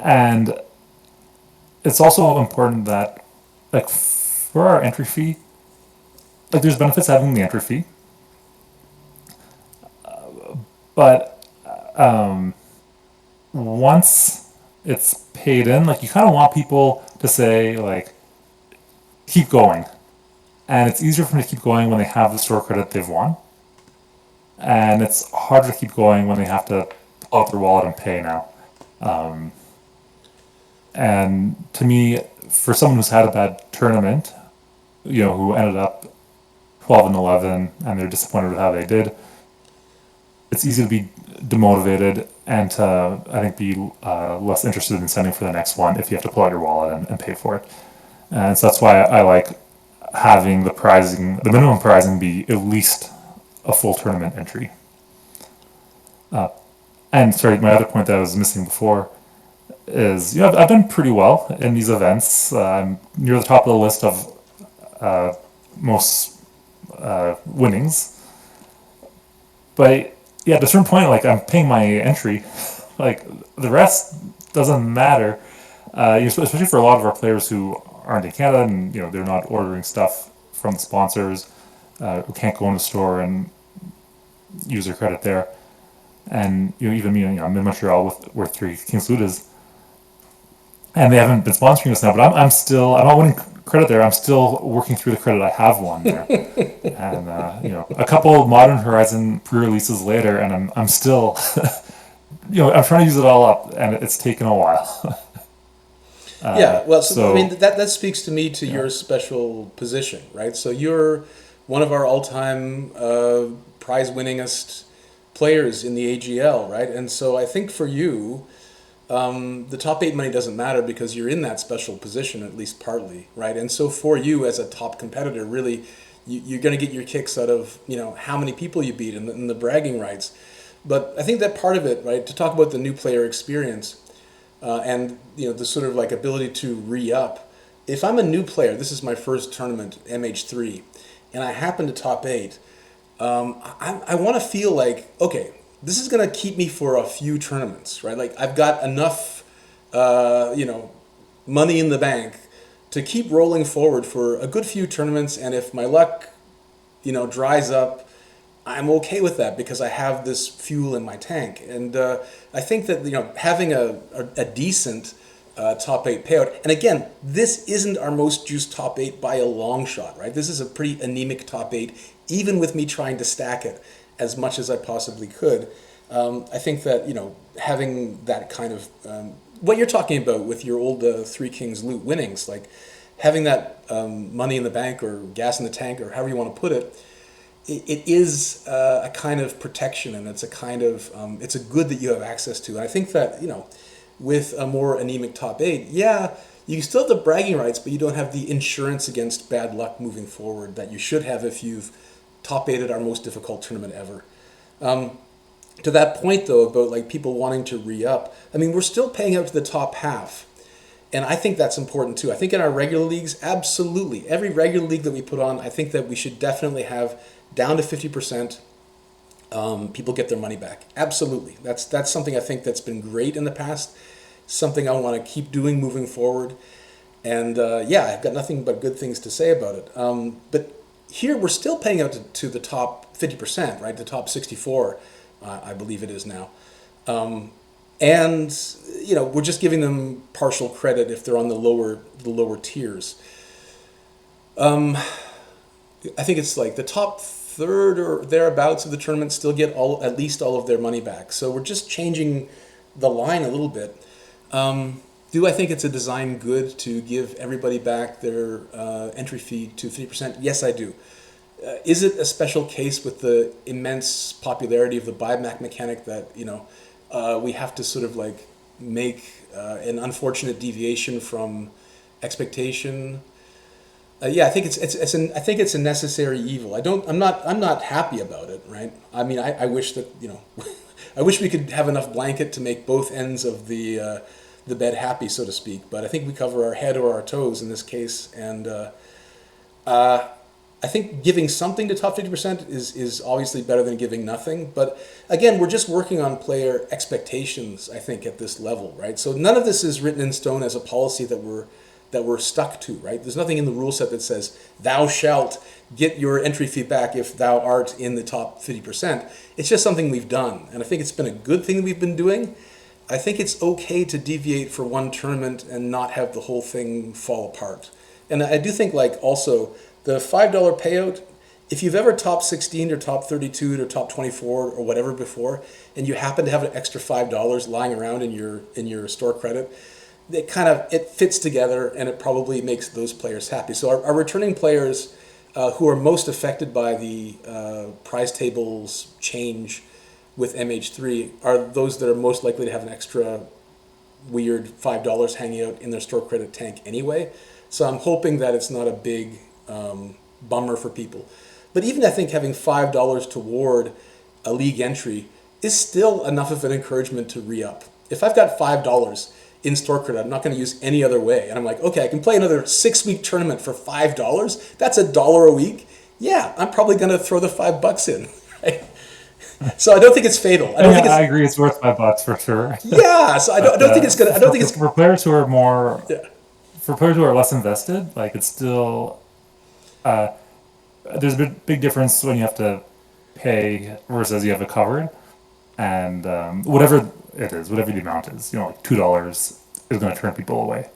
And it's also important that, like, for our entry fee, like, there's benefits having the entry fee, but once it's paid in, like, you kind of want people to say, like, keep going. And it's easier for them to keep going when they have the store credit they've won. And it's harder to keep going when they have to pull out their wallet and pay now. And to me, for someone who's had a bad tournament, who ended up 12-11, and they're disappointed with how they did, it's easy to be demotivated and to, I think, be less interested in sending for the next one if you have to pull out your wallet and pay for it. And so that's why I like having the minimum prizing be at least a full tournament entry. And sorry, my other point that I was missing before is, I've done pretty well in these events. I'm near the top of the list of most winnings. But yeah, at a certain point, like, I'm paying my entry. Like, the rest doesn't matter. Especially for a lot of our players who aren't in Canada and they're not ordering stuff from the sponsors, who can't go in the store and use their credit there. And even me, I'm in Montreal where Three Kings Loot is, and they haven't been sponsoring us now. But I'm not winning credit there. I'm still working through the credit I have won there. And a couple of Modern Horizon pre-releases later, and I'm still, I'm trying to use it all up, and it's taken a while. Yeah, well, so I mean, that speaks to me to your special position, right? So you're one of our all-time prize winningest players in the AGL, right? And so I think for you, the top eight money doesn't matter because you're in that special position, at least partly, right? And so for you as a top competitor, really, you're going to get your kicks out of, how many people you beat and the bragging rights. But I think that part of it, right, to talk about the new player experience and, the sort of like ability to re-up. If I'm a new player, this is my first tournament, MH3, and I happen to top eight, I want to feel like, okay, this is going to keep me for a few tournaments, right? Like I've got enough, money in the bank to keep rolling forward for a good few tournaments. And if my luck, dries up, I'm okay with that because I have this fuel in my tank. And I think that, having a decent top eight payout, and again, this isn't our most juiced top eight by a long shot, right? This is a pretty anemic top eight, even with me trying to stack it as much as I possibly could. I think that, having that kind of, what you're talking about with your old Three Kings loot winnings, like having that money in the bank or gas in the tank or however you want to put it, it is a kind of protection, and it's a kind of, it's a good that you have access to. And I think that, with a more anemic top eight, yeah, you still have the bragging rights, but you don't have the insurance against bad luck moving forward that you should have if you've top eighted our most difficult tournament ever. To that point, though, about like people wanting to re-up, I mean, we're still paying out to the top half. And I think that's important too. I think in our regular leagues, absolutely. Every regular league that we put on, I think that we should definitely have down to 50%. People get their money back. Absolutely. That's something I think that's been great in the past. Something I want to keep doing moving forward. And I've got nothing but good things to say about it. But here we're still paying out to the top 50%, right? The top 64, I believe it is now. And we're just giving them partial credit if they're on the lower tiers. I think it's like the top third or thereabouts of the tournament still get at least all of their money back. So we're just changing the line a little bit. Do I think it's a design good to give everybody back their entry fee to 50%? Yes, I do. Is it a special case with the immense popularity of the buyback mechanic that we have to sort of like make an unfortunate deviation from expectation? I think I think it's a necessary evil. I'm not happy about it, right? I mean, I wish that I wish we could have enough blanket to make both ends of the bed happy, so to speak. But I think we cover our head or our toes in this case, and I think giving something to top 50% is obviously better than giving nothing. But again, we're just working on player expectations, I think, at this level, right? So none of this is written in stone as a policy that we're stuck to, right? There's nothing in the rule set that says, thou shalt get your entry fee back if thou art in the top 50%. It's just something we've done. And I think it's been a good thing that we've been doing. I think it's okay to deviate for one tournament and not have the whole thing fall apart. And I do think like also the $5 payout, if you've ever top 16 or top 32 or top 24 or whatever before, and you happen to have an extra $5 lying around in your store credit, it fits together and it probably makes those players happy. So our returning players who are most affected by the prize tables change with MH3 are those that are most likely to have an extra weird $5 hanging out in their store credit tank anyway. So I'm hoping that it's not a big bummer for people. But even I think having $5 toward a league entry is still enough of an encouragement to re-up. If I've got $5 in store credit, I'm not going to use any other way. And I'm like, okay, I can play another 6-week tournament for $5. That's $1 a week. Yeah, I'm probably going to throw the $5 in. Right? So I don't think it's fatal. I agree. It's worth $5 for sure. Yeah. So I don't think it's going to. I don't think it's for players who are more. Yeah. For players who are less invested, like it's still. There's a big difference when you have to pay versus you have it covered, and whatever it is, whatever the amount is, like $2 is going to turn people away.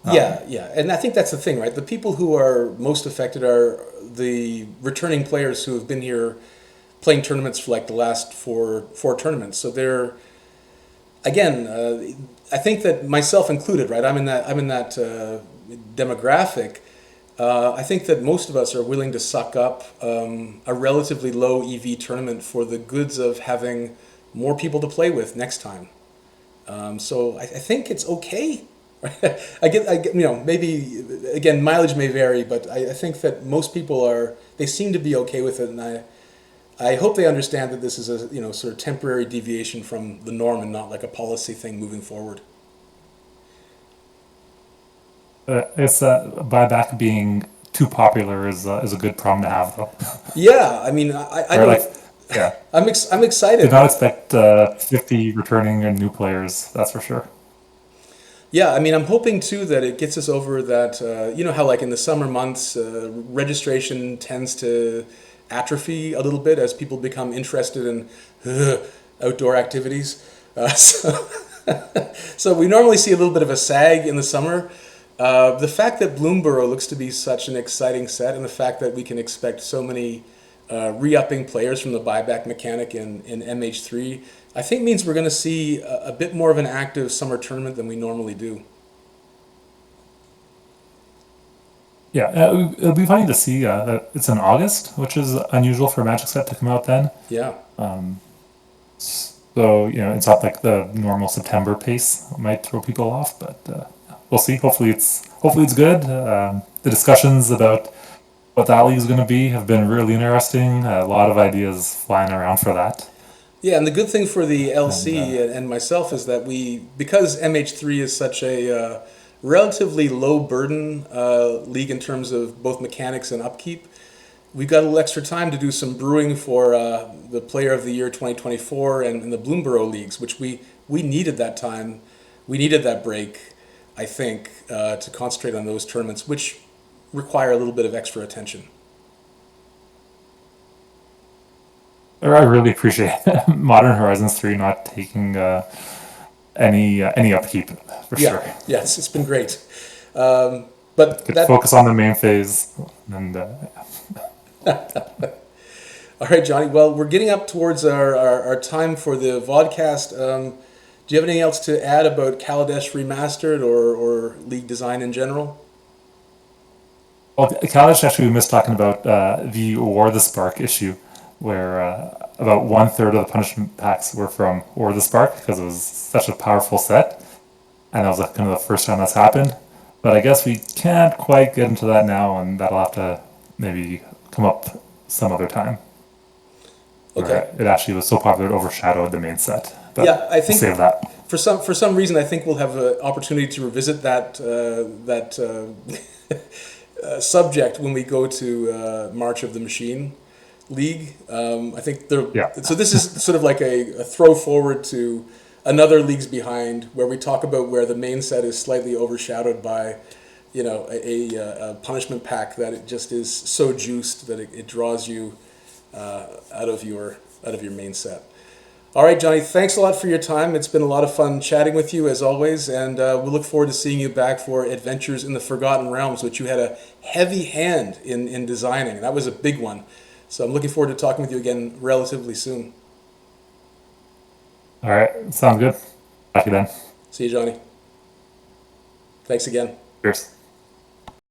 Yeah, and I think that's the thing, right? The people who are most affected are the returning players who have been here playing tournaments for like the last four tournaments. So they're, again, I think that myself included, right? I'm in that demographic. I think that most of us are willing to suck up a relatively low EV tournament for the goods of having more people to play with next time. So I think it's okay. Maybe again, mileage may vary, but I think that most people they seem to be okay with it, and I hope they understand that this is a sort of temporary deviation from the norm and not like a policy thing moving forward. It's buyback being too popular is a good problem to have, though. Yeah, I mean, I Right? Like, don't. yeah, I'm did excited. not expect 50 returning and new players. That's for sure. Yeah, I mean, I'm hoping too that it gets us over that. How like in the summer months, registration tends to atrophy a little bit as people become interested in outdoor activities. So, so we normally see a little bit of a sag in the summer. The fact that Bloomborough looks to be such an exciting set, and the fact that we can expect so many re-upping players from the buyback mechanic in MH3, I think means we're going to see a bit more of an active summer tournament than we normally do. Yeah, it'll be funny to see that it's in August, which is unusual for a Magic set to come out then. Yeah. So, it's not like the normal September pace. It might throw people off, but we'll see. Hopefully it's good. The discussions about what that league is going to be have been really interesting. A lot of ideas flying around for that. Yeah, and the good thing for the And LC and myself is that because MH3 is such a relatively low burden league in terms of both mechanics and upkeep, we've got a little extra time to do some brewing for the Player of the Year 2024 and the Bloomborough leagues, which we needed that time. We needed that break, I think, to concentrate on those tournaments, which require a little bit of extra attention. I really appreciate Modern Horizons 3 not taking any upkeep for Yeah, sure. yes, it's been great. But Could that focus on the main phase and All right, Johnny. Well, we're getting up towards our time for the vodcast. Do you have anything else to add about Kaladesh Remastered or League design in general? well, Kaladesh actually we missed talking about the War the Spark issue, where about one third of the punishment packs were from War the Spark because it was such a powerful set, and that was like kind of the first time that's happened. But I guess we can't quite get into that now, and that'll have to maybe come up some other time, Okay. where it actually was so popular it overshadowed the main set. But Yeah, I we'll think save that. for some reason I think we'll have an opportunity to revisit that subject when we go to March of the Machine League. I think there. Yeah. So this is sort of like a throw forward to another Leagues Behind, where we talk about where the main set is slightly overshadowed by, a punishment pack that it just is so juiced that it draws you out of your main set. All right, Johnny. Thanks a lot for your time. It's been a lot of fun chatting with you as always, and we look forward to seeing you back for Adventures in the Forgotten Realms, which you had a heavy hand in designing. That was a big one. So I'm looking forward to talking with you again relatively soon. All right, sounds good. Talk to you then. See you, Johnny. Thanks again. Cheers.